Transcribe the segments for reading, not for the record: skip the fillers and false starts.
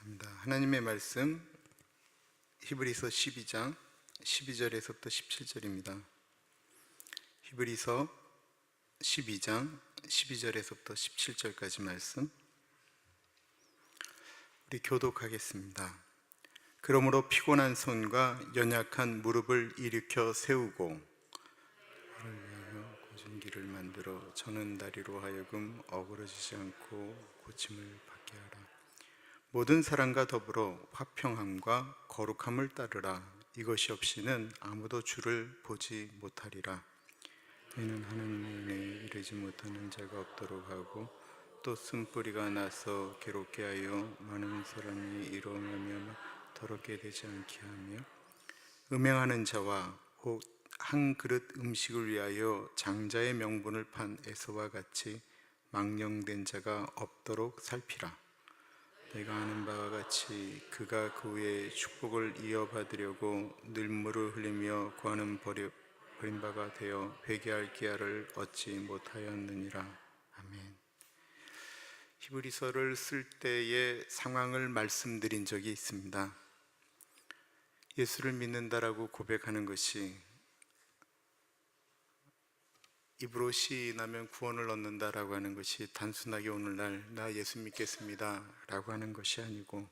감사합니다. 하나님의 말씀 히브리서 12장 12절에서부터 17절입니다. 히브리서 12장 12절에서부터 17절까지 말씀 우리 교독하겠습니다. 그러므로 피곤한 손과 연약한 무릎을 일으켜 세우고 고진 길을 만들어 저는 다리로 하여금 어그러지지 않고 고침을 받게 하라. 모든 사람과 더불어 화평함과 거룩함을 따르라. 이것이 없이는 아무도 주를 보지 못하리라. 너희는 하나님의 은혜에 이르지 못하는 자가 없도록 하고 또 쓴뿌리가 나서 괴롭게 하여 많은 사람이 일어나면 더럽게 되지 않게 하며 음행하는 자와 혹 한 그릇 음식을 위하여 장자의 명분을 판 에서와 같이 망령된 자가 없도록 살피라. 내가 아는 바와 같이 그가 그 후에 축복을 이어받으려고 눈물을 흘리며 구하는 버린 바가 되어 회개할 기회를 얻지 못하였느니라. 아멘. 히브리서를 쓸 때의 상황을 말씀드린 적이 있습니다. 예수를 믿는다라고 고백하는 것이 입으로 시인하면 구원을 얻는다라고 하는 것이 단순하게 오늘날 나 예수 믿겠습니다 라고 하는 것이 아니고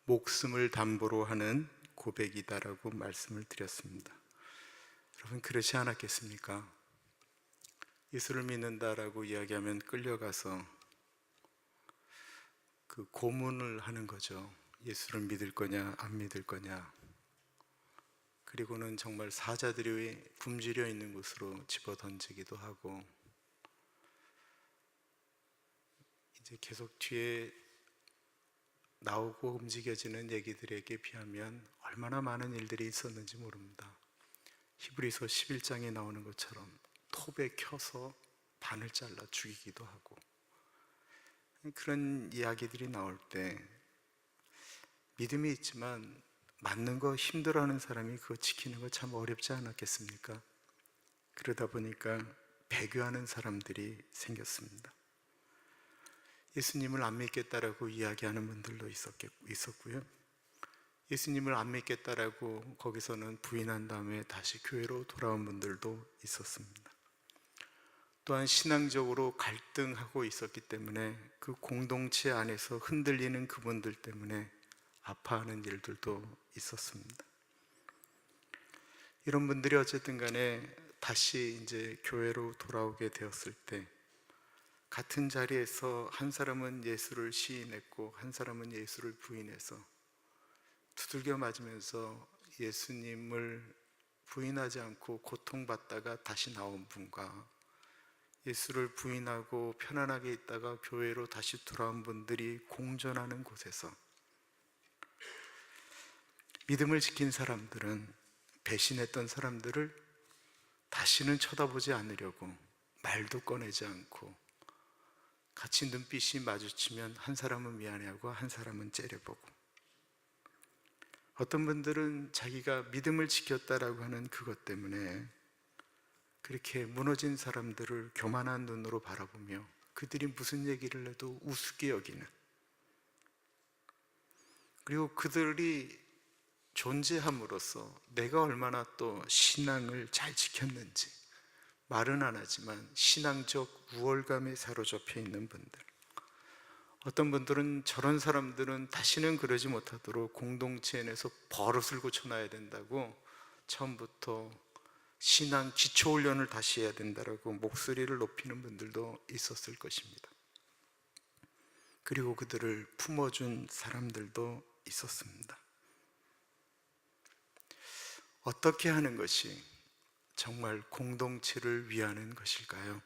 목숨을 담보로 하는 고백이다라고 말씀을 드렸습니다. 여러분, 그렇지 않았겠습니까? 예수를 믿는다라고 이야기하면 끌려가서 그 고문을 하는 거죠. 예수를 믿을 거냐 안 믿을 거냐. 그리고는 정말 사자들이 굶주려 있는 곳으로 집어 던지기도 하고, 이제 계속 뒤에 나오고 움직여지는 얘기들에게 비하면 얼마나 많은 일들이 있었는지 모릅니다. 히브리서 11장에 나오는 것처럼 톱에 켜서 반을 잘라 죽이기도 하고, 그런 이야기들이 나올 때 믿음이 있지만 맞는 거 힘들어하는 사람이 그거 지키는 거 참 어렵지 않았겠습니까? 그러다 보니까 배교하는 사람들이 생겼습니다. 예수님을 안 믿겠다라고 이야기하는 분들도 있었고요. 예수님을 안 믿겠다라고 거기서는 부인한 다음에 다시 교회로 돌아온 분들도 있었습니다. 또한 신앙적으로 갈등하고 있었기 때문에 그 공동체 안에서 흔들리는 그분들 때문에 아파하는 일들도 있었습니다. 이런 분들이 어쨌든 간에 다시 이제 교회로 돌아오게 되었을 때 같은 자리에서 한 사람은 예수를 시인했고 한 사람은 예수를 부인해서 두들겨 맞으면서 예수님을 부인하지 않고 고통받다가 다시 나온 분과 예수를 부인하고 편안하게 있다가 교회로 다시 돌아온 분들이 공존하는 곳에서 믿음을 지킨 사람들은 배신했던 사람들을 다시는 쳐다보지 않으려고 말도 꺼내지 않고 같이 눈빛이 마주치면 한 사람은 미안해하고 한 사람은 째려보고, 어떤 분들은 자기가 믿음을 지켰다라고 하는 그것 때문에 그렇게 무너진 사람들을 교만한 눈으로 바라보며 그들이 무슨 얘기를 해도 우습게 여기는, 그리고 그들이 존재함으로써 내가 얼마나 또 신앙을 잘 지켰는지 말은 안 하지만 신앙적 우월감에 사로잡혀 있는 분들, 어떤 분들은 저런 사람들은 다시는 그러지 못하도록 공동체 내에서 버릇을 고쳐놔야 된다고 처음부터 신앙 기초훈련을 다시 해야 된다고 목소리를 높이는 분들도 있었을 것입니다. 그리고 그들을 품어준 사람들도 있었습니다. 어떻게 하는 것이 정말 공동체를 위하는 것일까요?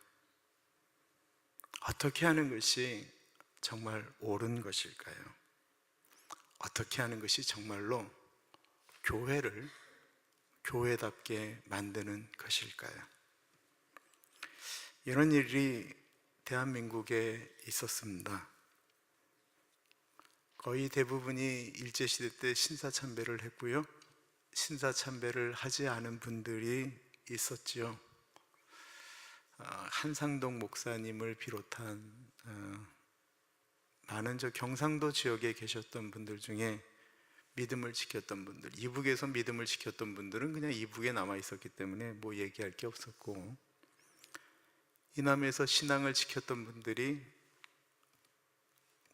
어떻게 하는 것이 정말 옳은 것일까요? 어떻게 하는 것이 정말로 교회를 교회답게 만드는 것일까요? 이런 일이 대한민국에 있었습니다. 거의 대부분이 일제시대 때 신사참배를 했고요, 신사참배를 하지 않은 분들이 있었지요. 한상동 목사님을 비롯한 많은 저 경상도 지역에 계셨던 분들 중에 믿음을 지켰던 분들, 이북에서 믿음을 지켰던 분들은 그냥 이북에 남아 있었기 때문에 뭐 얘기할 게 없었고, 이남에서 신앙을 지켰던 분들이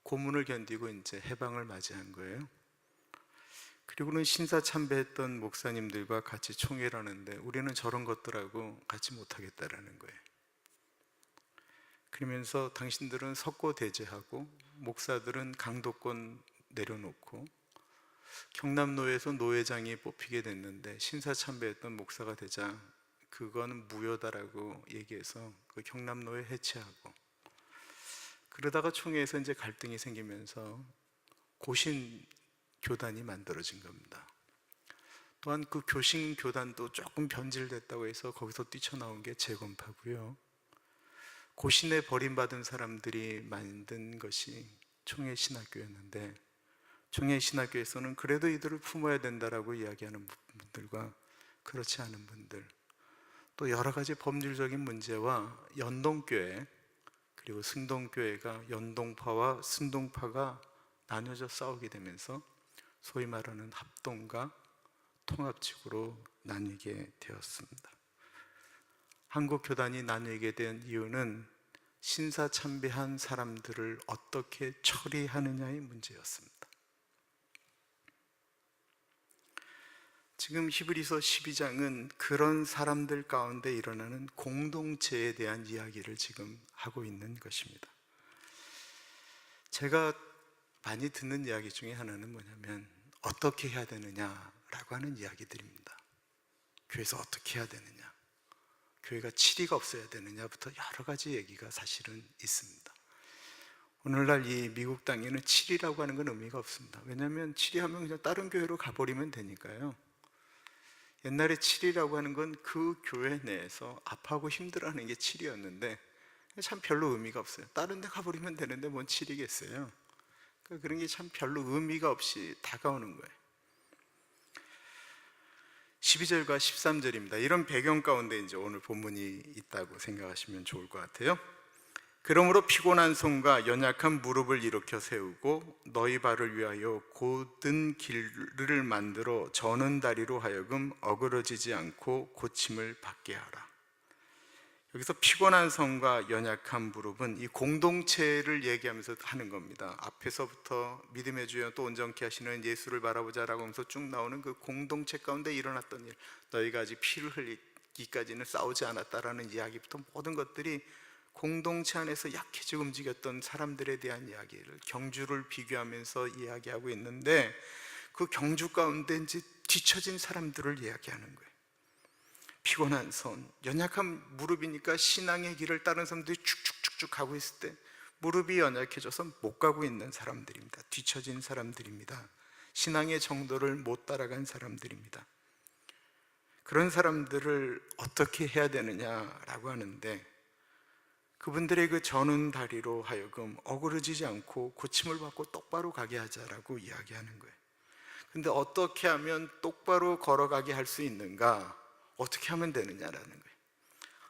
고문을 견디고 이제 해방을 맞이한 거예요. 그리고는 신사참배했던 목사님들과 같이 총회를 하는데 우리는 저런 것들하고 같이 못하겠다라는 거예요. 그러면서 당신들은 석고대죄하고 목사들은 강도권 내려놓고, 경남노회에서 노회장이 뽑히게 됐는데 신사참배했던 목사가 되자 그건 무효다라고 얘기해서 그 경남노회 해체하고, 그러다가 총회에서 이제 갈등이 생기면서 고신 교단이 만들어진 겁니다. 또한 그 교신 교단도 조금 변질됐다고 해서 거기서 뛰쳐나온 게 재건파고요. 고신에 버림받은 사람들이 만든 것이 총회신학교였는데, 총회신학교에서는 그래도 이들을 품어야 된다라고 이야기하는 분들과 그렇지 않은 분들, 또 여러 가지 법률적인 문제와 연동교회 그리고 승동교회가 연동파와 승동파가 나뉘어져 싸우게 되면서 소위 말하는 합동과 통합직으로 나뉘게 되었습니다. 한국 교단이 나뉘게 된 이유는 신사참배한 사람들을 어떻게 처리하느냐의 문제였습니다. 지금 히브리서 12장은 그런 사람들 가운데 일어나는 공동체에 대한 이야기를 지금 하고 있는 것입니다. 제가 많이 듣는 이야기 중에 하나는 뭐냐면, 어떻게 해야 되느냐라고 하는 이야기들입니다. 교회에서 어떻게 해야 되느냐, 교회가 치리가 없어야 되느냐부터 여러 가지 얘기가 사실은 있습니다. 오늘날 이 미국 땅에는 치리라고 하는 건 의미가 없습니다. 왜냐하면 치리하면 그냥 다른 교회로 가버리면 되니까요. 옛날에 치리라고 하는 건 그 교회 내에서 아파하고 힘들어하는 게 치리였는데 참 별로 의미가 없어요. 다른 데 가버리면 되는데 뭔 치리겠어요. 그런 게 참 별로 의미가 없이 다가오는 거예요. 12절과 13절입니다. 이런 배경 가운데 이제 오늘 본문이 있다고 생각하시면 좋을 것 같아요. 그러므로 피곤한 손과 연약한 무릎을 일으켜 세우고 너희 발을 위하여 곧은 길을 만들어 저는 다리로 하여금 어그러지지 않고 고침을 받게 하라. 여기서 피곤한 손과 연약한 무릎은 이 공동체를 얘기하면서 하는 겁니다. 앞에서부터 믿음의 주여 또 온전케 하시는 예수를 바라보자라고 하면서 쭉 나오는 그 공동체 가운데 일어났던 일, 너희가 아직 피를 흘리기까지는 싸우지 않았다라는 이야기부터 모든 것들이 공동체 안에서 약해지고 움직였던 사람들에 대한 이야기를, 경주를 비교하면서 이야기하고 있는데, 그 경주 가운데 이제 뒤처진 사람들을 이야기하는 거예요. 피곤한 손, 연약한 무릎이니까 신앙의 길을 다른 사람들이 축축축축 가고 있을 때 무릎이 연약해져서 못 가고 있는 사람들입니다. 뒤처진 사람들입니다. 신앙의 정도를 못 따라간 사람들입니다. 그런 사람들을 어떻게 해야 되느냐라고 하는데, 그분들의 그 저는 다리로 하여금 어그러지지 않고 고침을 받고 똑바로 가게 하자라고 이야기하는 거예요. 근데 어떻게 하면 똑바로 걸어가게 할 수 있는가? 어떻게 하면 되느냐라는 거예요.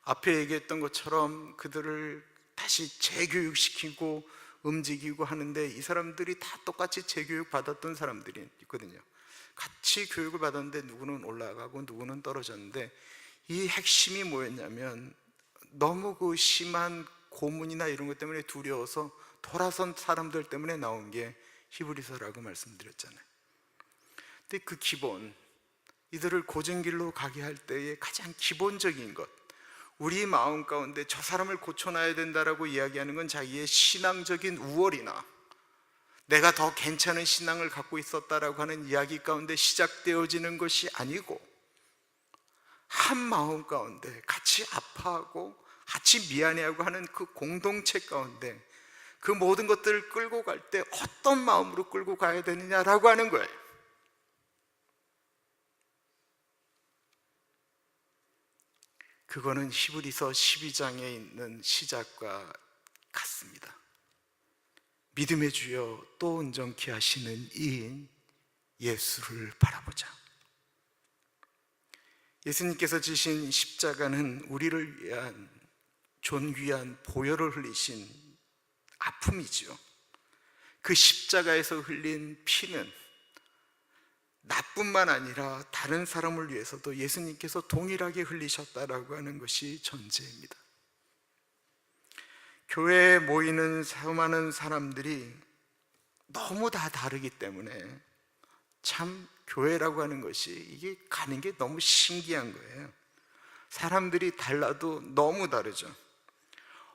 앞에 얘기했던 것처럼 그들을 다시 재교육시키고 움직이고 하는데, 이 사람들이 다 똑같이 재교육 받았던 사람들이 있거든요. 같이 교육을 받았는데 누구는 올라가고 누구는 떨어졌는데, 이 핵심이 뭐였냐면, 너무 그 심한 고문이나 이런 것 때문에 두려워서 돌아선 사람들 때문에 나온 게 히브리서라고 말씀드렸잖아요. 근데 그 기본, 이들을 고진 길로 가게 할 때의 가장 기본적인 것, 우리 마음 가운데 저 사람을 고쳐놔야 된다라고 이야기하는 건 자기의 신앙적인 우월이나 내가 더 괜찮은 신앙을 갖고 있었다라고 하는 이야기 가운데 시작되어지는 것이 아니고, 한 마음 가운데 같이 아파하고 같이 미안해하고 하는 그 공동체 가운데 그 모든 것들을 끌고 갈 때 어떤 마음으로 끌고 가야 되느냐라고 하는 거예요. 그거는 히브리서 12장에 있는 시작과 같습니다. 믿음의 주여 또 온전케 하시는 이인 예수를 바라보자. 예수님께서 지신 십자가는 우리를 위한 존귀한 보혈을 흘리신 아픔이죠. 그 십자가에서 흘린 피는 나뿐만 아니라 다른 사람을 위해서도 예수님께서 동일하게 흘리셨다라고 하는 것이 전제입니다. 교회에 모이는 수많은 사람들이 너무 다 다르기 때문에 참 교회라고 하는 것이 이게 가는 게 너무 신기한 거예요. 사람들이 달라도 너무 다르죠.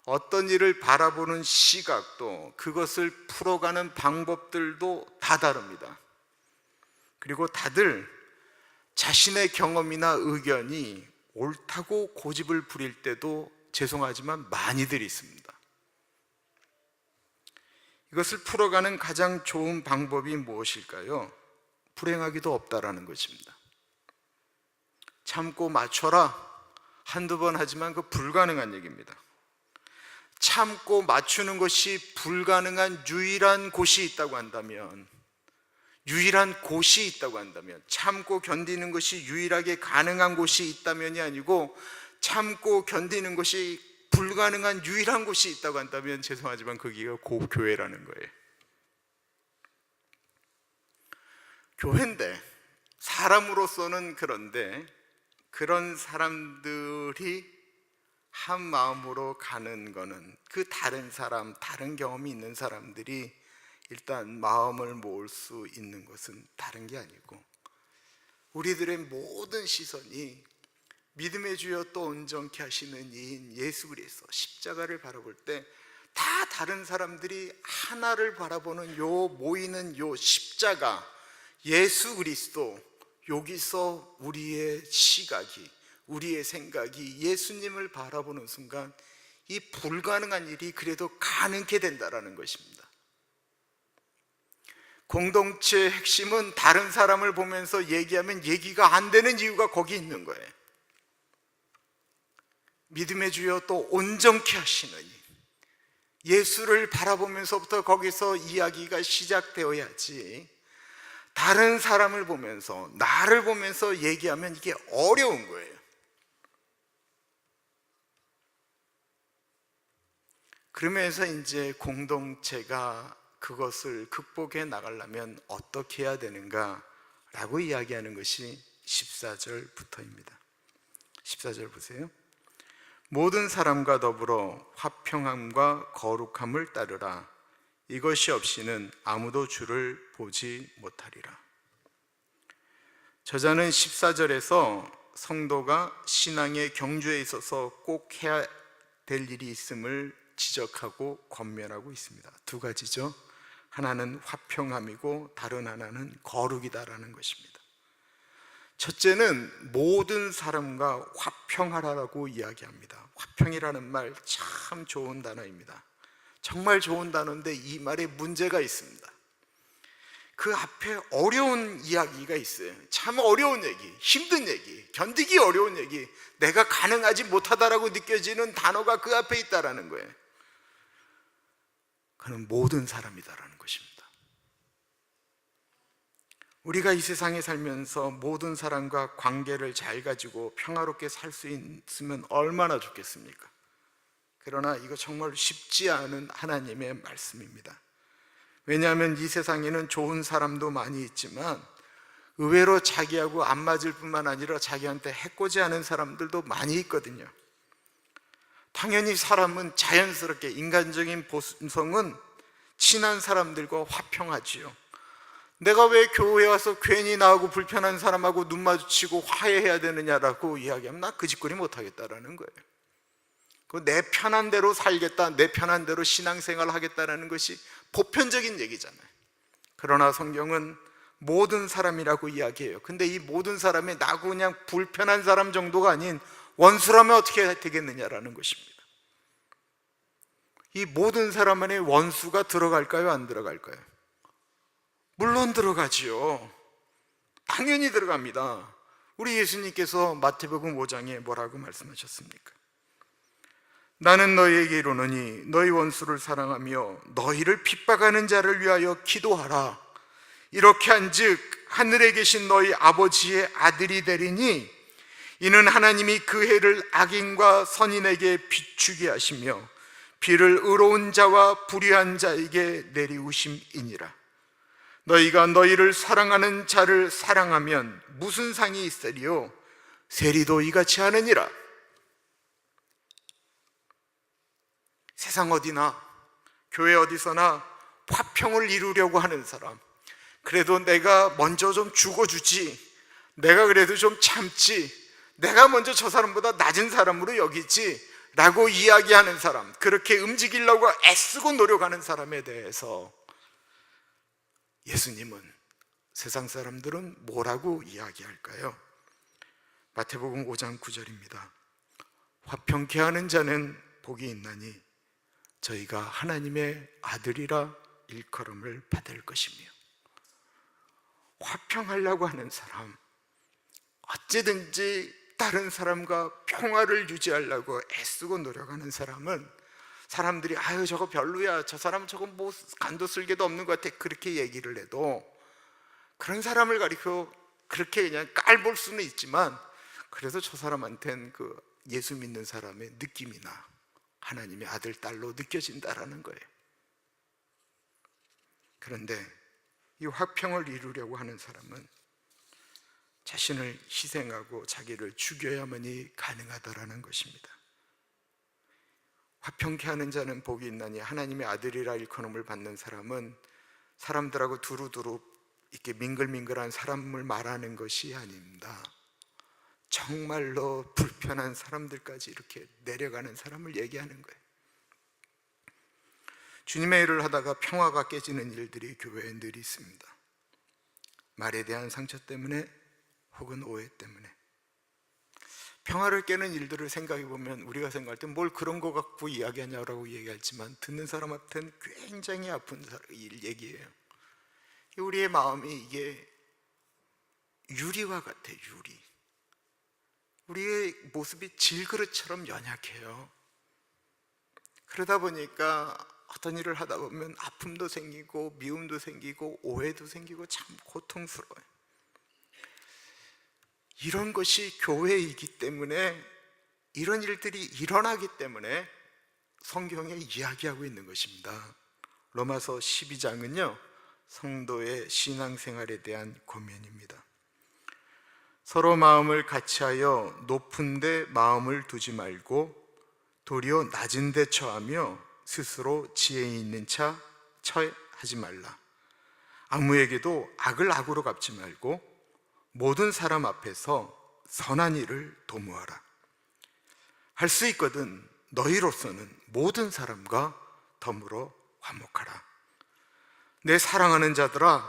어떤 일을 바라보는 시각도, 그것을 풀어가는 방법들도 다 다릅니다. 그리고 다들 자신의 경험이나 의견이 옳다고 고집을 부릴 때도 죄송하지만 많이들 있습니다. 이것을 풀어가는 가장 좋은 방법이 무엇일까요? 불행하기도 없다라는 것입니다. 참고 맞춰라 한두 번 하지만 그 불가능한 얘기입니다. 참고 맞추는 것이 불가능한 유일한 곳이 있다고 한다면, 참고 견디는 것이 유일하게 가능한 곳이 있다면이 아니고 참고 견디는 것이 불가능한 유일한 곳이 있다고 한다면 죄송하지만 거기가 교회라는 거예요. 교회인데, 사람으로서는 그런데 그런 사람들이 한 마음으로 가는 거는, 그 다른 사람, 다른 경험이 있는 사람들이 일단 마음을 모을 수 있는 것은 다른 게 아니고, 우리들의 모든 시선이 믿음의 주여 또 온전케 하시는 이인 예수 그리스도 십자가를 바라볼 때 다 다른 사람들이 하나를 바라보는 요 모이는 요 십자가 예수 그리스도, 여기서 우리의 시각이, 우리의 생각이 예수님을 바라보는 순간 이 불가능한 일이 그래도 가능케 된다라는 것입니다. 공동체의 핵심은 다른 사람을 보면서 얘기하면 얘기가 안 되는 이유가 거기 있는 거예요. 믿음의 주여 또 온전케 하시느니, 예수를 바라보면서부터 거기서 이야기가 시작되어야지, 다른 사람을 보면서, 나를 보면서 얘기하면 이게 어려운 거예요. 그러면서 이제 공동체가 그것을 극복해 나가려면 어떻게 해야 되는가 라고 이야기하는 것이 14절부터입니다. 14절 보세요. 모든 사람과 더불어 화평함과 거룩함을 따르라. 이것이 없이는 아무도 주를 보지 못하리라. 저자는 14절에서 성도가 신앙의 경주에 있어서 꼭 해야 될 일이 있음을 지적하고 권면하고 있습니다. 두 가지죠. 하나는 화평함이고 다른 하나는 거룩이다라는 것입니다. 첫째는 모든 사람과 화평하라고 이야기합니다. 화평이라는 말 참 좋은 단어입니다. 정말 좋은 단어인데 이 말에 문제가 있습니다. 그 앞에 어려운 이야기가 있어요. 참 어려운 얘기, 힘든 얘기, 견디기 어려운 얘기, 내가 가능하지 못하다라고 느껴지는 단어가 그 앞에 있다라는 거예요. 그는 모든 사람이다라는 것입니다. 우리가 이 세상에 살면서 모든 사람과 관계를 잘 가지고 평화롭게 살 수 있으면 얼마나 좋겠습니까? 그러나 이거 정말 쉽지 않은 하나님의 말씀입니다. 왜냐하면 이 세상에는 좋은 사람도 많이 있지만 의외로 자기하고 안 맞을 뿐만 아니라 자기한테 해코지 하는 사람들도 많이 있거든요. 당연히 사람은 자연스럽게, 인간적인 본성은 친한 사람들과 화평하지요. 내가 왜 교회에 와서 괜히 나하고 불편한 사람하고 눈 마주치고 화해해야 되느냐라고 이야기하면 나 그 짓거리 못하겠다라는 거예요. 내 편한 대로 살겠다, 내 편한 대로 신앙생활을 하겠다라는 것이 보편적인 얘기잖아요. 그러나 성경은 모든 사람이라고 이야기해요. 근데 이 모든 사람이 나하고 그냥 불편한 사람 정도가 아닌 원수라면 어떻게 되겠느냐라는 것입니다. 이 모든 사람 안에 원수가 들어갈까요? 안 들어갈까요? 물론 들어가지요. 당연히 들어갑니다. 우리 예수님께서 마태복음 5장에 뭐라고 말씀하셨습니까? 나는 너희에게 이르노니 너희 원수를 사랑하며 너희를 핍박하는 자를 위하여 기도하라. 이렇게 한즉 하늘에 계신 너희 아버지의 아들이 되리니 이는 하나님이 그 해를 악인과 선인에게 비추게 하시며 비를 의로운 자와 불의한 자에게 내리우심이니라. 너희가 너희를 사랑하는 자를 사랑하면 무슨 상이 있으리요? 세리도 이같이 하느니라. 세상 어디나 교회 어디서나 화평을 이루려고 하는 사람, 그래도 내가 먼저 좀 죽어주지, 내가 그래도 좀 참지, 내가 먼저 저 사람보다 낮은 사람으로 여기지 라고 이야기하는 사람, 그렇게 움직이려고 애쓰고 노력하는 사람에 대해서 예수님은, 세상 사람들은 뭐라고 이야기할까요? 마태복음 5장 9절입니다. 화평케 하는 자는 복이 있나니 저희가 하나님의 아들이라 일컬음을 받을 것이며, 화평하려고 하는 사람, 어찌든지 다른 사람과 평화를 유지하려고 애쓰고 노력하는 사람은, 사람들이 아유 저거 별로야, 저 사람은 저거 뭐 간도 쓸개도 없는 것 같아, 그렇게 얘기를 해도 그런 사람을 가리켜 그렇게 그냥 깔볼 수는 있지만, 그래서 저 사람한테는 그 예수 믿는 사람의 느낌이 나, 하나님의 아들, 딸로 느껴진다라는 거예요. 그런데 이 화평을 이루려고 하는 사람은 자신을 희생하고 자기를 죽여야만이 가능하다라는 것입니다. 화평케 하는 자는 복이 있나니 하나님의 아들이라 일컬음을 받는 사람은 사람들하고 두루두루 이렇게 밍글밍글한 사람을 말하는 것이 아닙니다. 정말로 불편한 사람들까지 이렇게 내려가는 사람을 얘기하는 거예요. 주님의 일을 하다가 평화가 깨지는 일들이 교회에 늘 있습니다. 말에 대한 상처 때문에 혹은 오해 때문에. 평화를 깨는 일들을 생각해 보면 우리가 생각할 때 뭘 그런 거 갖고 이야기하냐라고 얘기하지만, 듣는 사람한테는 굉장히 아픈 일 얘기예요. 우리의 마음이 이게 유리와 같아요. 유리. 우리의 모습이 질그릇처럼 연약해요. 그러다 보니까 어떤 일을 하다 보면 아픔도 생기고 미움도 생기고 오해도 생기고 참 고통스러워요. 이런 것이 교회이기 때문에, 이런 일들이 일어나기 때문에 성경에 이야기하고 있는 것입니다. 로마서 12장은요 성도의 신앙생활에 대한 고면입니다. 서로 마음을 같이하여 높은 데 마음을 두지 말고 도리어 낮은 데 처하며 스스로 지혜 있는 차 처하지 말라. 아무에게도 악을 악으로 갚지 말고 모든 사람 앞에서 선한 일을 도모하라. 할 수 있거든 너희로서는 모든 사람과 더불어 화목하라. 내 사랑하는 자들아,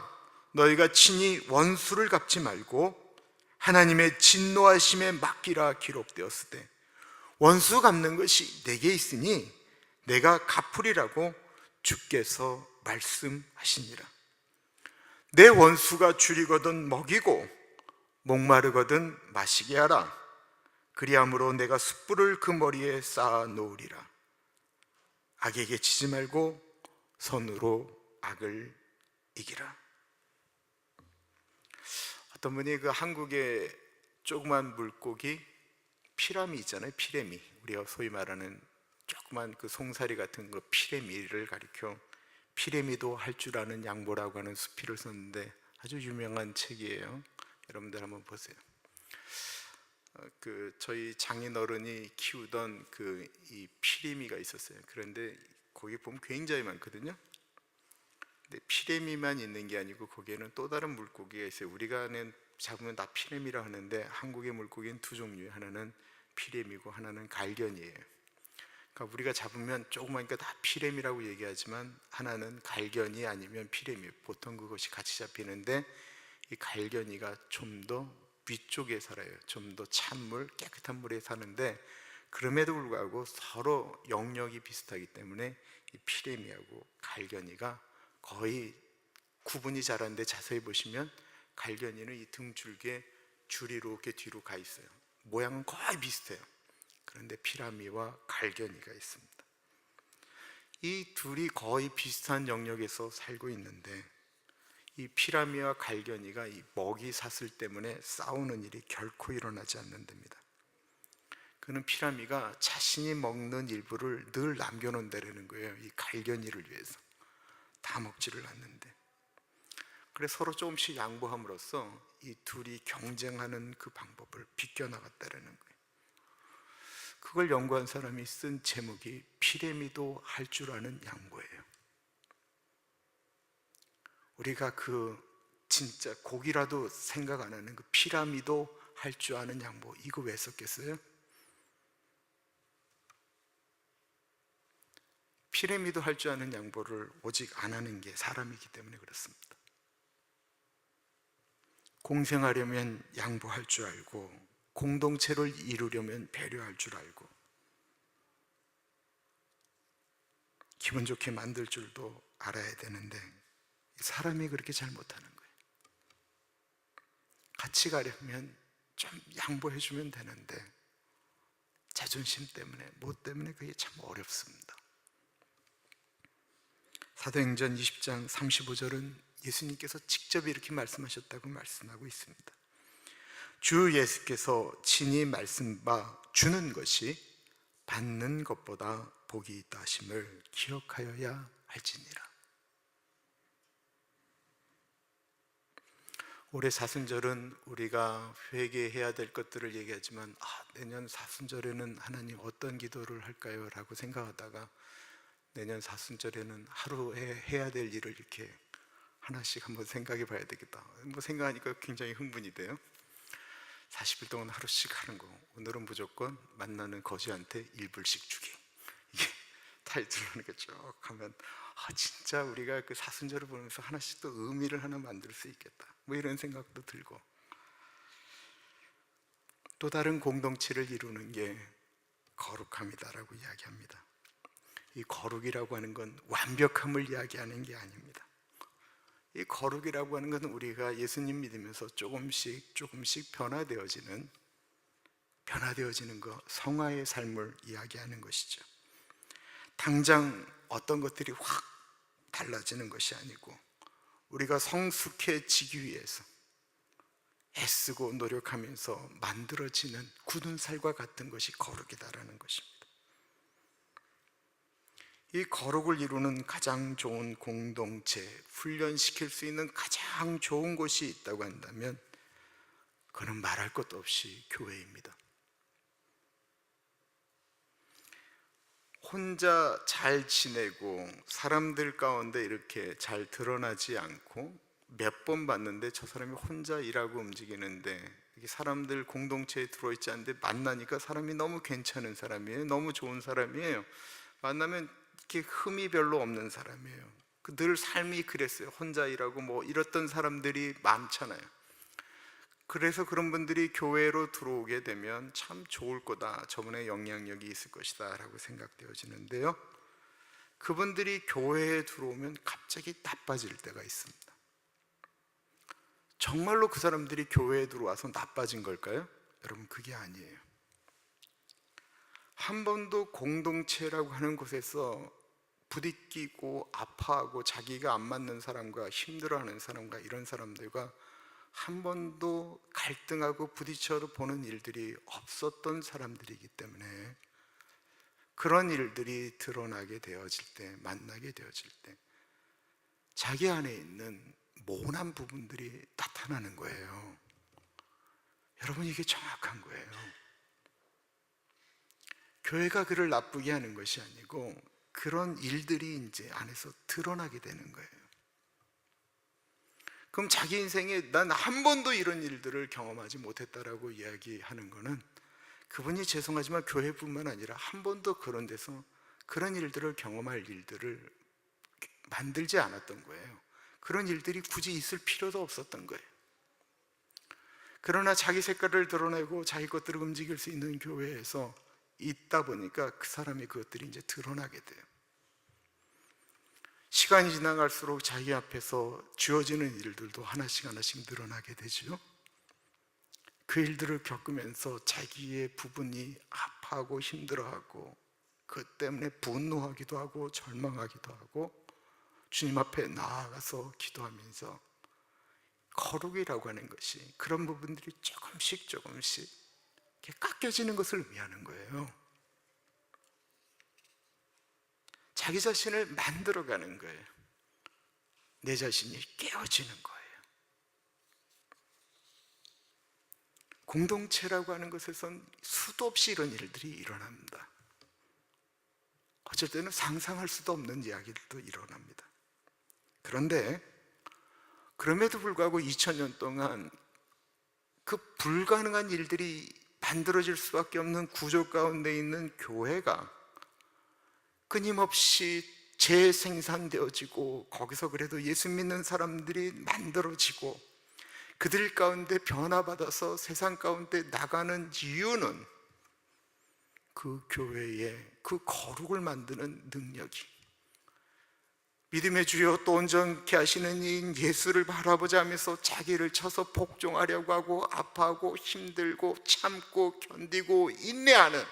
너희가 친히 원수를 갚지 말고 하나님의 진노하심에 맡기라 기록되었을 때, 원수 갚는 것이 내게 있으니 내가 갚으리라고 주께서 말씀하시니라. 내 원수가 줄이거든 먹이고 목마르거든 마시게 하라. 그리함으로 내가 숯불을 그 머리에 쌓아 놓으리라. 악에게 치지 말고 선으로 악을 이기라. 어떤 분이 그 한국의 조그만 물고기 피라미 있잖아요. 피라미, 우리가 소위 말하는 조그만 그 송사리 같은 그 피라미를 가리켜 피라미도 할 줄 아는 양보라고 하는 수필을 썼는데 아주 유명한 책이에요. 여러분들 한번 보세요. 그 저희 장인어른이 키우던 그 이 피라미가 있었어요. 그런데 거기 보면 굉장히 많거든요. 근데 피라미만 있는 게 아니고 거기에는 또 다른 물고기가 있어요. 우리가 잡으면 다 피라미라 하는데 한국의 물고기는 두 종류예요. 하나는 피라미고 하나는 갈견이에요. 그러니까 우리가 잡으면 조그마니까 다 피라미라고 얘기하지만 하나는 갈견이 아니면 피라미, 보통 그것이 같이 잡히는데 이 갈견이가 좀 더 위쪽에 살아요. 좀 더 찬물, 깨끗한 물에 사는데 그럼에도 불구하고 서로 영역이 비슷하기 때문에 이 피라미하고 갈견이가 거의 구분이 잘 안 돼. 자세히 보시면 갈견이는 이 등줄기에 줄이 이렇게 뒤로 가 있어요. 모양은 거의 비슷해요. 그런데 피라미와 갈견이가 있습니다. 이 둘이 거의 비슷한 영역에서 살고 있는데 이 피라미와 갈견이가 이 먹이 사슬 때문에 싸우는 일이 결코 일어나지 않는답니다. 그는 피라미가 자신이 먹는 일부를 늘 남겨놓는다는 거예요. 이 갈견이를 위해서. 다 먹지를 않는데. 그래서 서로 조금씩 양보함으로써 이 둘이 경쟁하는 그 방법을 비껴나갔다는 거예요. 그걸 연구한 사람이 쓴 제목이 피라미도 할 줄 아는 양보예요. 우리가 그 진짜 고기라도 생각 안 하는 그 피라미도 할 줄 아는 양보, 이거 왜 썼겠어요? 피라미도 할 줄 아는 양보를 오직 안 하는 게 사람이기 때문에 그렇습니다. 공생하려면 양보할 줄 알고, 공동체를 이루려면 배려할 줄 알고, 기분 좋게 만들 줄도 알아야 되는데 사람이 그렇게 잘 못하는 거예요. 같이 가려면 좀 양보해주면 되는데 자존심 때문에, 뭐 때문에 그게 참 어렵습니다. 사도행전 20장 35절은 예수님께서 직접 이렇게 말씀하셨다고 말씀하고 있습니다. 주 예수께서 친히 말씀 바 주는 것이 받는 것보다 복이 있다 하심을 기억하여야 할지니라. 올해 사순절은 우리가 회개해야 될 것들을 얘기하지만 내년 사순절에는 하나님 어떤 기도를 할까요? 라고 생각하다가 내년 사순절에는 하루에 해야 될 일을 이렇게 하나씩 한번 생각해 봐야 되겠다. 뭐 생각하니까 굉장히 흥분이 돼요. 40일 동안 하루씩 하는 거. 오늘은 무조건 만나는 거지한테 1불씩 주기. 이게 타이틀로 하는 게 쭉 하면 진짜 우리가 그 사순절을 보면서 하나씩 또 의미를 하나 만들 수 있겠다. 뭐 이런 생각도 들고, 또 다른 공동체를 이루는 게 거룩함이다라고 이야기합니다. 이 거룩이라고 하는 건 완벽함을 이야기하는 게 아닙니다. 이 거룩이라고 하는 건 우리가 예수님 믿으면서 조금씩 변화되어지는 것, 성화의 삶을 이야기하는 것이죠. 당장 어떤 것들이 확 달라지는 것이 아니고 우리가 성숙해지기 위해서 애쓰고 노력하면서 만들어지는 굳은 살과 같은 것이 거룩이다라는 것입니다. 이 거룩을 이루는 가장 좋은 공동체, 훈련시킬 수 있는 가장 좋은 곳이 있다고 한다면 그는 말할 것도 없이 교회입니다. 혼자 잘 지내고 사람들 가운데 이렇게 잘 드러나지 않고 몇 번 봤는데 저 사람이 혼자 일하고 움직이는데 이게 사람들 공동체에 들어있지 않은데 만나니까 사람이 너무 괜찮은 사람이에요. 너무 좋은 사람이에요. 만나면 이렇게 흠이 별로 없는 사람이에요. 늘 삶이 그랬어요. 혼자 일하고 뭐 이랬던 사람들이 많잖아요. 그래서 그런 분들이 교회로 들어오게 되면 참 좋을 거다, 저분의 영향력이 있을 것이다 라고 생각되어지는데요, 그분들이 교회에 들어오면 갑자기 나빠질 때가 있습니다. 정말로 그 사람들이 교회에 들어와서 나빠진 걸까요? 여러분, 그게 아니에요. 한 번도 공동체라고 하는 곳에서 부딪히고 아파하고 자기가 안 맞는 사람과 힘들어하는 사람과 이런 사람들과 한 번도 갈등하고 부딪혀 보는 일들이 없었던 사람들이기 때문에 그런 일들이 드러나게 되어질 때, 만나게 되어질 때 자기 안에 있는 모난 부분들이 나타나는 거예요. 여러분, 이게 정확한 거예요. 교회가 그를 나쁘게 하는 것이 아니고 그런 일들이 이제 안에서 드러나게 되는 거예요. 그럼 자기 인생에 난 한 번도 이런 일들을 경험하지 못했다라고 이야기하는 거는 그분이 죄송하지만 교회뿐만 아니라 한 번도 그런 데서 그런 일들을 경험할 일들을 만들지 않았던 거예요. 그런 일들이 굳이 있을 필요도 없었던 거예요. 그러나 자기 색깔을 드러내고 자기 것들을 움직일 수 있는 교회에서 있다 보니까 그 사람이 그것들이 이제 드러나게 돼요. 시간이 지나갈수록 자기 앞에서 주어지는 일들도 하나씩 늘어나게 되죠. 그 일들을 겪으면서 자기의 부분이 아파하고 힘들어하고 그 때문에 분노하기도 하고 절망하기도 하고 주님 앞에 나아가서 기도하면서 거룩이라고 하는 것이 그런 부분들이 조금씩 깎여지는 것을 의미하는 거예요. 자기 자신을 만들어가는 거예요. 내 자신이 깨어지는 거예요. 공동체라고 하는 것에선 수도 없이 이런 일들이 일어납니다. 어쩔 때는 상상할 수도 없는 이야기들도 일어납니다. 그런데 그럼에도 불구하고 2000년 동안 그 불가능한 일들이 만들어질 수밖에 없는 구조 가운데 있는 교회가 끊임없이 재생산되어지고, 거기서 그래도 예수 믿는 사람들이 만들어지고 그들 가운데 변화받아서 세상 가운데 나가는 이유는 그 교회의 그 거룩을 만드는 능력이, 믿음의 주여 또 온전케 하시는 이 예수를 바라보자 하면서 자기를 쳐서 복종하려고 하고 아파하고 힘들고 참고 견디고 인내하는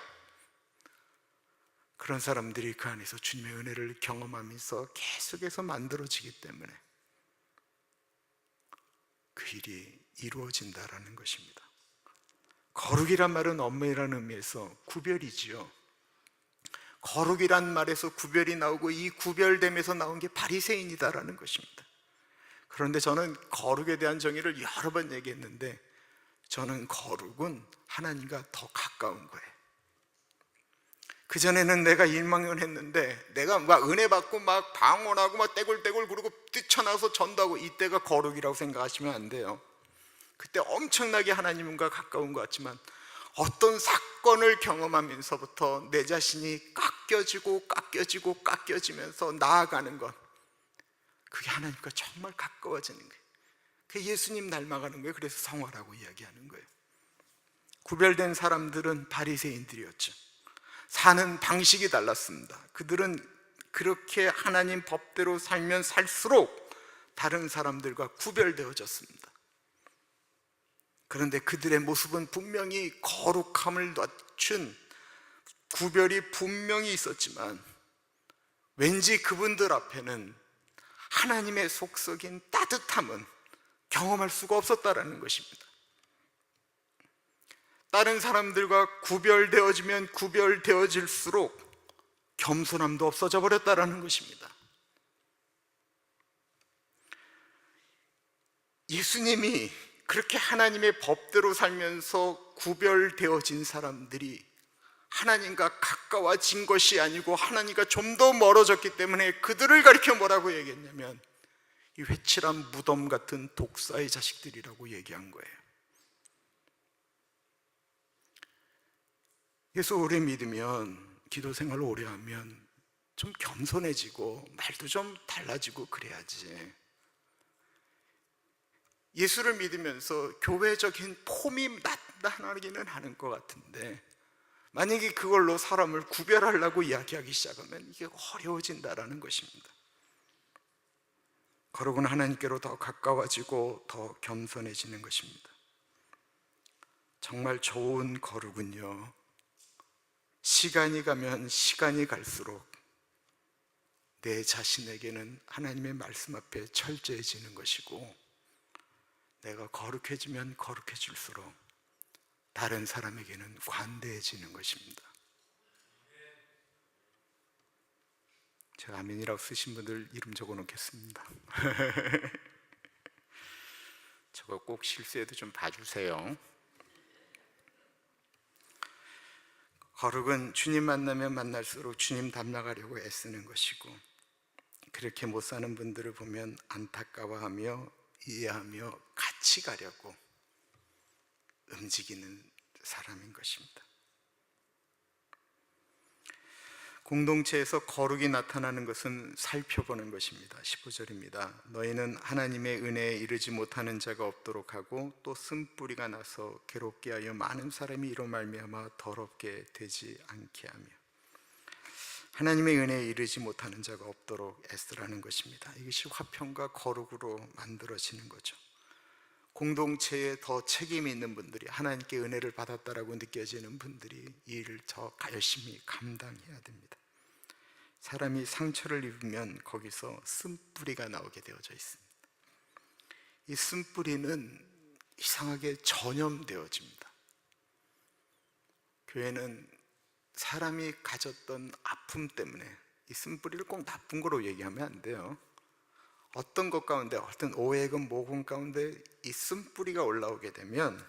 그런 사람들이 그 안에서 주님의 은혜를 경험하면서 계속해서 만들어지기 때문에 그 일이 이루어진다라는 것입니다. 거룩이란 말은 엄밀한 의미에서 구별이지요. 거룩이란 말에서 구별이 나오고, 이 구별됨에서 나온 게 바리새인이다라는 것입니다. 그런데 저는 거룩에 대한 정의를 여러 번 얘기했는데, 저는 거룩은 하나님과 더 가까운 거예요. 그전에는 내가 일망을 했는데, 내가 막 은혜 받고 막 방언하고 막 떼굴떼굴 구르고 뛰쳐나와서 전도하고, 이때가 거룩이라고 생각하시면 안 돼요. 그때 엄청나게 하나님과 가까운 것 같지만, 어떤 사건을 경험하면서부터 내 자신이 깎여지면서 나아가는 것, 그게 하나님과 정말 가까워지는 거예요. 그게 예수님 닮아가는 거예요. 그래서 성화라고 이야기하는 거예요. 구별된 사람들은 바리새인들이었죠. 사는 방식이 달랐습니다. 그들은 그렇게 하나님 법대로 살면 살수록 다른 사람들과 구별되어졌습니다. 그런데 그들의 모습은 분명히 거룩함을 갖춘 구별이 분명히 있었지만, 왠지 그분들 앞에는 하나님의 속삭인 따뜻함은 경험할 수가 없었다라는 것입니다. 다른 사람들과 구별되어지면 구별되어질수록 겸손함도 없어져 버렸다라는 것입니다. 예수님이 그렇게 하나님의 법대로 살면서 구별되어진 사람들이 하나님과 가까워진 것이 아니고 하나님과 좀 더 멀어졌기 때문에 그들을 가리켜 뭐라고 얘기했냐면, 이 회칠한 무덤 같은 독사의 자식들이라고 얘기한 거예요. 예수 오래 믿으면, 기도 생활을 오래 하면 좀 겸손해지고 말도 좀 달라지고 그래야지. 예수를 믿으면서 교회적인 폼이 나타나기는 하는 것 같은데, 만약에 그걸로 사람을 구별하려고 이야기하기 시작하면 이게 어려워진다라는 것입니다. 거룩은 하나님께로 더 가까워지고 더 겸손해지는 것입니다. 정말 좋은 거룩은요, 시간이 가면 시간이 갈수록 내 자신에게는 하나님의 말씀 앞에 철저해지는 것이고, 내가 거룩해지면 거룩해질수록 다른 사람에게는 관대해지는 것입니다. 제가 아멘이라고 쓰신 분들 이름 적어 놓겠습니다. 저거 꼭 실수해도 좀 봐주세요. 거룩은 주님 만나면 만날수록 주님 닮아가려고 애쓰는 것이고, 그렇게 못 사는 분들을 보면 안타까워하며 이해하며 같이 가려고 움직이는 사람인 것입니다. 공동체에서 거룩이 나타나는 것은 살펴보는 것입니다. 15절입니다. 너희는 하나님의 은혜에 이르지 못하는 자가 없도록 하고, 또 쓴뿌리가 나서 괴롭게 하여 많은 사람이 이로 말미암아 더럽게 되지 않게 하며. 하나님의 은혜에 이르지 못하는 자가 없도록 애쓰라는 것입니다. 이것이 화평과 거룩으로 만들어지는 거죠. 공동체에 더 책임이 있는 분들이, 하나님께 은혜를 받았다라고 느껴지는 분들이 이 일을 더 열심히 감당해야 됩니다. 사람이 상처를 입으면 거기서 쓴뿌리가 나오게 되어져 있습니다. 이 쓴뿌리는 이상하게 전염되어집니다. 교회는 사람이 가졌던 아픔 때문에, 이 쓴뿌리를 꼭 나쁜 거로 얘기하면 안 돼요. 어떤 것 가운데, 어떤 오해금 모금 가운데 이 쓴뿌리가 올라오게 되면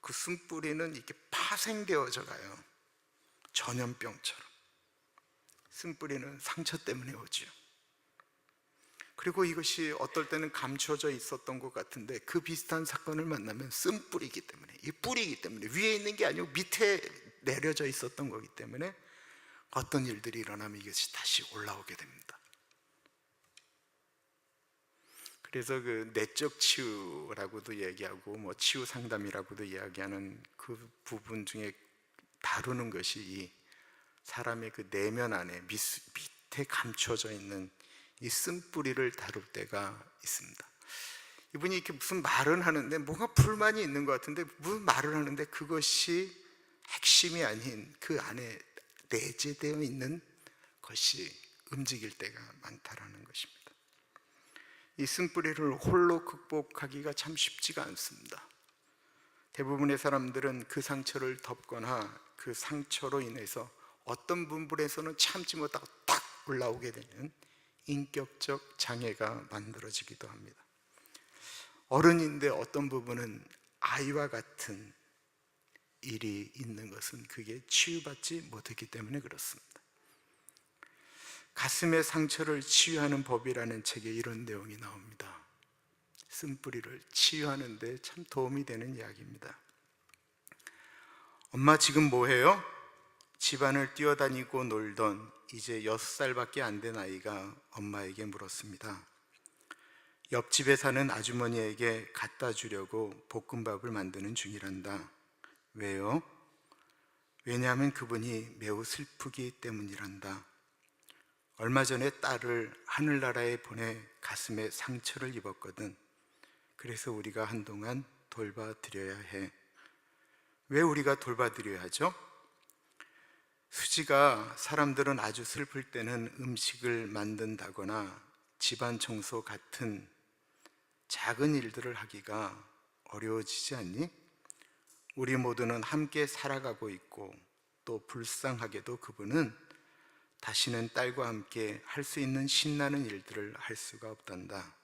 그 쓴뿌리는 이렇게 파생되어져 가요. 전염병처럼. 쓴뿌리는 상처 때문에 오죠. 그리고 이것이 어떨 때는 감춰져 있었던 것 같은데, 그 비슷한 사건을 만나면 쓴뿌리이기 때문에, 이 뿌리이기 때문에, 위에 있는 게 아니고 밑에 내려져 있었던 거기 때문에 어떤 일들이 일어나면 이것이 다시 올라오게 됩니다. 그래서 그 내적 치유라고도 얘기하고 뭐 치유 상담이라고도 이야기하는 그 부분 중에 다루는 것이 이 사람의 그 내면 안에 밑에 감춰져 있는 이 쓴뿌리를 다룰 때가 있습니다. 이분이 이렇게 무슨 말은 하는데 뭔가 불만이 있는 것 같은데, 무슨 말을 하는데 그것이 핵심이 아닌 그 안에 내재되어 있는 것이 움직일 때가 많다라는 것입니다. 이 쓴뿌리를 홀로 극복하기가 참 쉽지가 않습니다. 대부분의 사람들은 그 상처를 덮거나 그 상처로 인해서 어떤 부분에서는 참지 못하고 딱 올라오게 되는 인격적 장애가 만들어지기도 합니다. 어른인데 어떤 부분은 아이와 같은 일이 있는 것은 그게 치유받지 못했기 때문에 그렇습니다. 가슴의 상처를 치유하는 법이라는 책에 이런 내용이 나옵니다. 쓴뿌리를 치유하는 데 참 도움이 되는 이야기입니다. 엄마 지금 뭐해요? 집안을 뛰어다니고 놀던 이제 6살밖에 안 된 아이가 엄마에게 물었습니다. 옆집에 사는 아주머니에게 갖다 주려고 볶음밥을 만드는 중이란다. 왜요? 왜냐하면 그분이 매우 슬프기 때문이란다. 얼마 전에 딸을 하늘나라에 보내 가슴에 상처를 입었거든. 그래서 우리가 한동안 돌봐드려야 해. 왜 우리가 돌봐드려야 하죠? 수지가 사람들은 아주 슬플 때는 음식을 만든다거나 집안 청소 같은 작은 일들을 하기가 어려워지지 않니? 우리 모두는 함께 살아가고 있고, 또 불쌍하게도 그분은 다시는 딸과 함께 할 수 있는 신나는 일들을 할 수가 없단다.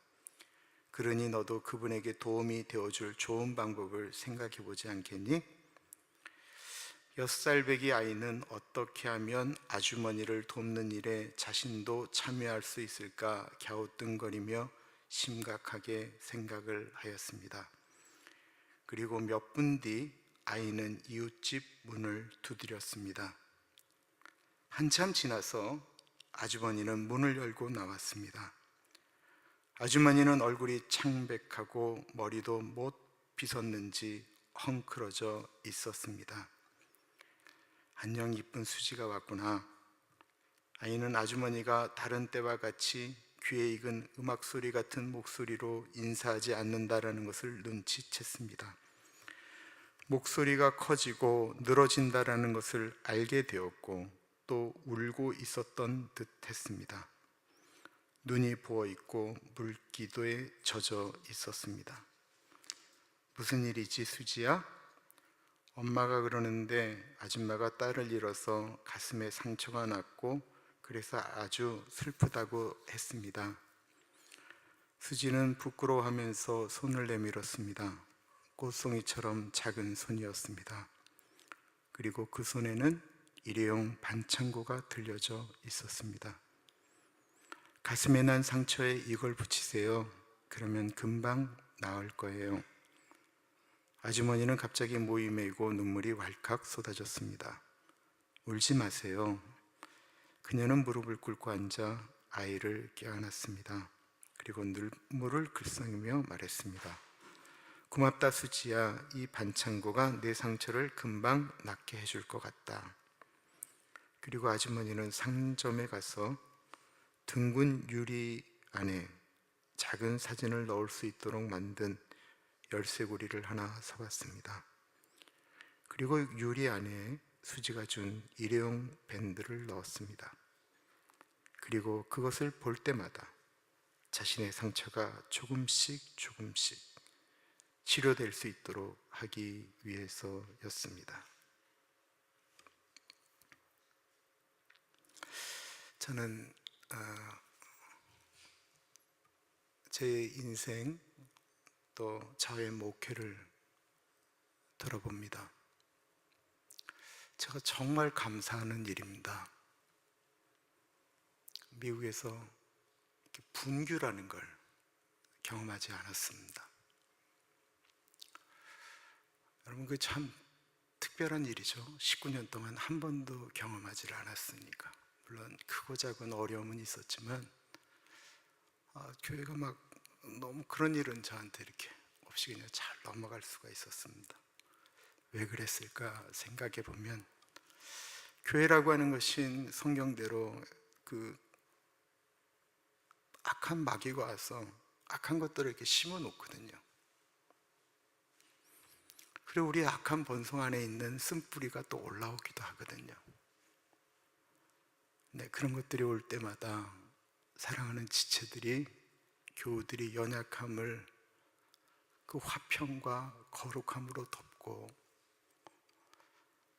그러니 너도 그분에게 도움이 되어줄 좋은 방법을 생각해 보지 않겠니? 6살배기 아이는 어떻게 하면 아주머니를 돕는 일에 자신도 참여할 수 있을까 갸우뚱거리며 심각하게 생각을 하였습니다. 그리고 몇 분 뒤 아이는 이웃집 문을 두드렸습니다. 한참 지나서 아주머니는 문을 열고 나왔습니다. 아주머니는 얼굴이 창백하고 머리도 못 빗었는지 헝클어져 있었습니다. 안녕, 이쁜 수지가 왔구나. 아이는 아주머니가 다른 때와 같이 귀에 익은 음악 소리 같은 목소리로 인사하지 않는다라는 것을 눈치챘습니다. 목소리가 커지고 늘어진다라는 것을 알게 되었고, 또 울고 있었던 듯 했습니다. 눈이 부어 있고 물기도에 젖어 있었습니다. 무슨 일이지, 수지야? 엄마가 그러는데 아줌마가 딸을 잃어서 가슴에 상처가 났고 그래서 아주 슬프다고 했습니다. 수지는 부끄러워하면서 손을 내밀었습니다. 꽃송이처럼 작은 손이었습니다. 그리고 그 손에는 일회용 반창고가 들려져 있었습니다. 가슴에 난 상처에 이걸 붙이세요. 그러면 금방 나을 거예요. 아주머니는 갑자기 목이 메이고 눈물이 왈칵 쏟아졌습니다. 울지 마세요. 그녀는 무릎을 꿇고 앉아 아이를 껴안았습니다. 그리고 눈물을 글썽이며 말했습니다. 고맙다 수지야. 이 반창고가 내 상처를 금방 낫게 해줄 것 같다. 그리고 아주머니는 상점에 가서 둥근 유리 안에 작은 사진을 넣을 수 있도록 만든 열쇠고리를 하나 사왔습니다. 그리고 유리 안에 수지가 준 일회용 밴드를 넣었습니다. 그리고 그것을 볼 때마다 자신의 상처가 조금씩 치료될 수 있도록 하기 위해서였습니다. 저는 제 인생 또 저의 목회를 들어봅니다. 제가 정말 감사하는 일입니다. 미국에서 이렇게 분규라는 걸 경험하지 않았습니다. 여러분, 그 참 특별한 일이죠. 19년 동안 한 번도 경험하지 않았으니까. 물론 크고 작은 어려움은 있었지만 교회가 막 너무 그런 일은 저한테 이렇게 없이 그냥 잘 넘어갈 수가 있었습니다. 왜 그랬을까 생각해 보면, 교회라고 하는 것이 성경대로 그 악한 마귀가 와서 악한 것들을 이렇게 심어 놓거든요. 그리고 우리 악한 본성 안에 있는 쓴뿌리가 또 올라오기도 하거든요. 네, 그런 것들이 올 때마다 사랑하는 지체들이, 교우들이 연약함을 그 화평과 거룩함으로 덮고,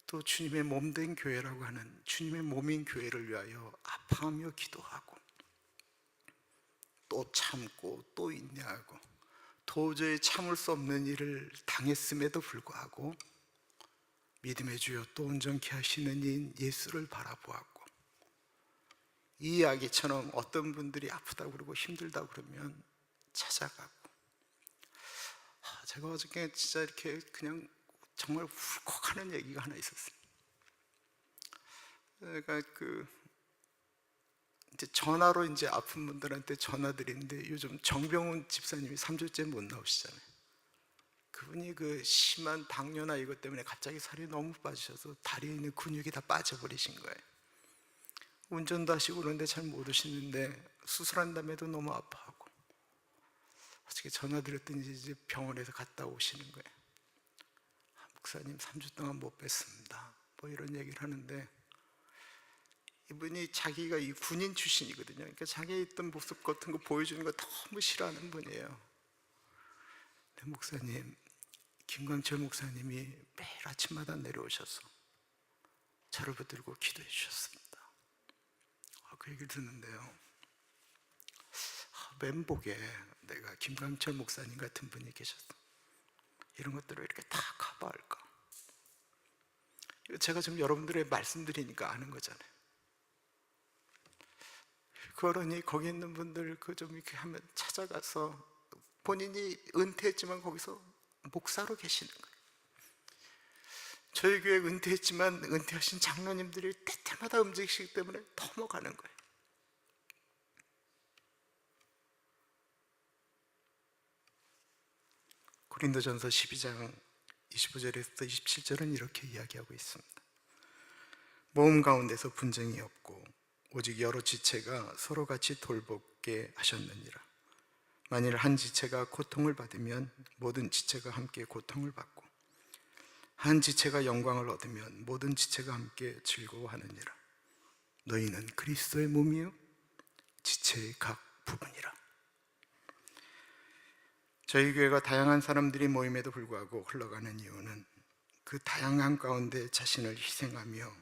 또 주님의 몸된 교회라고 하는 주님의 몸인 교회를 위하여 아파하며 기도하고, 또 참고 또 인내하고, 도저히 참을 수 없는 일을 당했음에도 불구하고 믿음의 주여 또 온전케 하시는 인 예수를 바라보았고, 이 이야기처럼 어떤 분들이 아프다고 그러고 힘들다고 그러면 찾아가고, 제가 어저께 진짜 이렇게 그냥 정말 울컥하는 얘기가 하나 있었어요. 제가 이제 전화로 이제 아픈 분들한테 전화드리는데, 요즘 정병훈 집사님이 3주째 못 나오시잖아요. 그분이 그 심한 당뇨나 이것 때문에 갑자기 살이 너무 빠지셔서 다리에 있는 근육이 다 빠져버리신 거예요. 운전도 하시고 그런데 잘 못 오시는데 수술한 다음에도 너무 아파하고, 어떻게 전화드렸더니 이제 병원에서 갔다 오시는 거예요. 목사님 3주 동안 못 뵀습니다, 뭐 이런 얘기를 하는데, 이분이 자기가 이 군인 출신이거든요. 그러니까 자기의 있던 모습 같은 거 보여주는 거 너무 싫어하는 분이에요. 네, 목사님, 김광철 목사님이 매일 아침마다 내려오셔서 저를 붙들고 기도해 주셨습니다. 그 얘기를 듣는데요, 멘복에 내가 김광철 목사님 같은 분이 계셔서 이런 것들을 이렇게 다 커버할까? 제가 지금 여러분들의 말씀드리니까 아는 거잖아요. 그러니 거기 있는 분들 그 좀 이렇게 하면 찾아가서, 본인이 은퇴했지만 거기서 목사로 계시는 거예요. 저희 교회 은퇴했지만 은퇴하신 장로님들이 때때마다 움직이시기 때문에 넘어가는 거예요. 고린도전서 12장 25절에서 27절은 이렇게 이야기하고 있습니다. 모임 가운데서 분쟁이 없고 오직 여러 지체가 서로 같이 돌보게 하셨느니라. 만일 한 지체가 고통을 받으면 모든 지체가 함께 고통을 받고, 한 지체가 영광을 얻으면 모든 지체가 함께 즐거워하느니라. 너희는 그리스도의 몸이요 지체의 각 부분이라. 저희 교회가 다양한 사람들이 모임에도 불구하고 흘러가는 이유는, 그 다양한 가운데 자신을 희생하며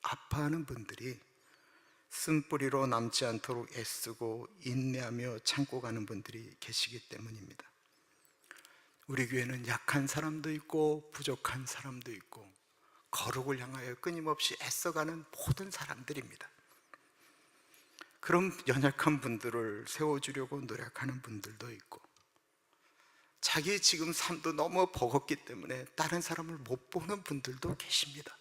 아파하는 분들이 쓴뿌리로 남지 않도록 애쓰고 인내하며 참고 가는 분들이 계시기 때문입니다. 우리 교회는 약한 사람도 있고 부족한 사람도 있고 거룩을 향하여 끊임없이 애써가는 모든 사람들입니다. 그런 연약한 분들을 세워주려고 노력하는 분들도 있고, 자기 지금 삶도 너무 버겁기 때문에 다른 사람을 못 보는 분들도 계십니다.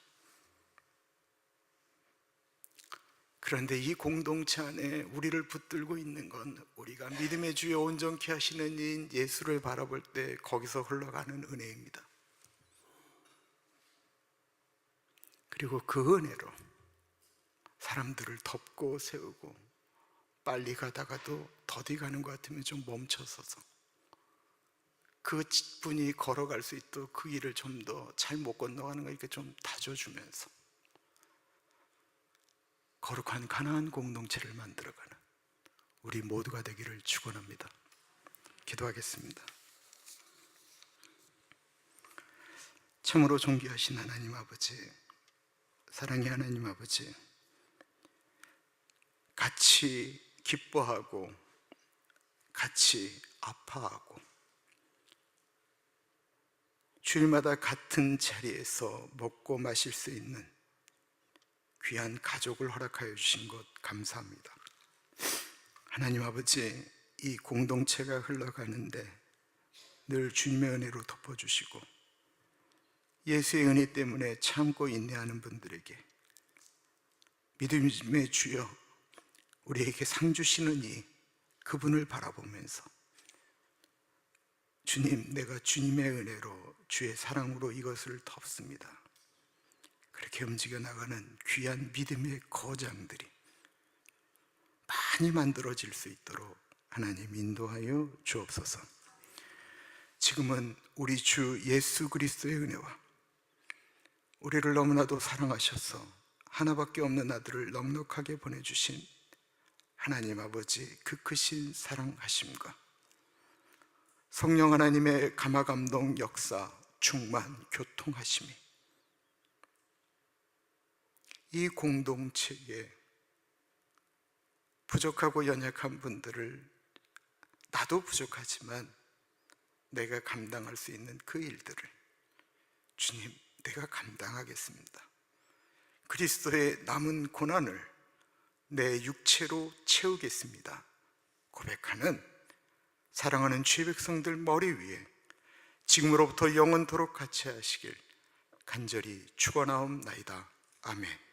그런데 이 공동체 안에 우리를 붙들고 있는 건, 우리가 믿음의 주여 온전케 하시는 인 예수를 바라볼 때 거기서 흘러가는 은혜입니다. 그리고 그 은혜로 사람들을 덮고 세우고, 빨리 가다가도 더디 가는 것 같으면 좀 멈춰서서 그 분이 걸어갈 수 있도록 그 길을 좀 더 잘 못 건너가는 거 이렇게 좀 다져주면서 거룩한 가나안 공동체를 만들어가는 우리 모두가 되기를 축원합니다. 기도하겠습니다. 참으로 존귀하신 하나님 아버지, 사랑의 하나님 아버지, 같이 기뻐하고 같이 아파하고 주일마다 같은 자리에서 먹고 마실 수 있는 귀한 가족을 허락하여 주신 것 감사합니다. 하나님 아버지, 이 공동체가 흘러가는데 늘 주님의 은혜로 덮어주시고 예수의 은혜 때문에 참고 인내하는 분들에게 믿음의 주여 우리에게 상 주시는 이 그분을 바라보면서 주님, 내가 주님의 은혜로 주의 사랑으로 이것을 덮습니다. 그렇게 움직여 나가는 귀한 믿음의 거장들이 많이 만들어질 수 있도록 하나님 인도하여 주옵소서. 지금은 우리 주 예수 그리스도의 은혜와 우리를 너무나도 사랑하셔서 하나밖에 없는 아들을 넉넉하게 보내주신 하나님 아버지 그 크신 사랑하심과 성령 하나님의 감화감동 역사 충만 교통하심이 이 공동체에 부족하고 연약한 분들을 나도 부족하지만 내가 감당할 수 있는 그 일들을 주님, 내가 감당하겠습니다. 그리스도의 남은 고난을 내 육체로 채우겠습니다. 고백하는 사랑하는 주의 백성들 머리 위에 지금으로부터 영원토록 같이 하시길 간절히 축원하옵나이다. 아멘.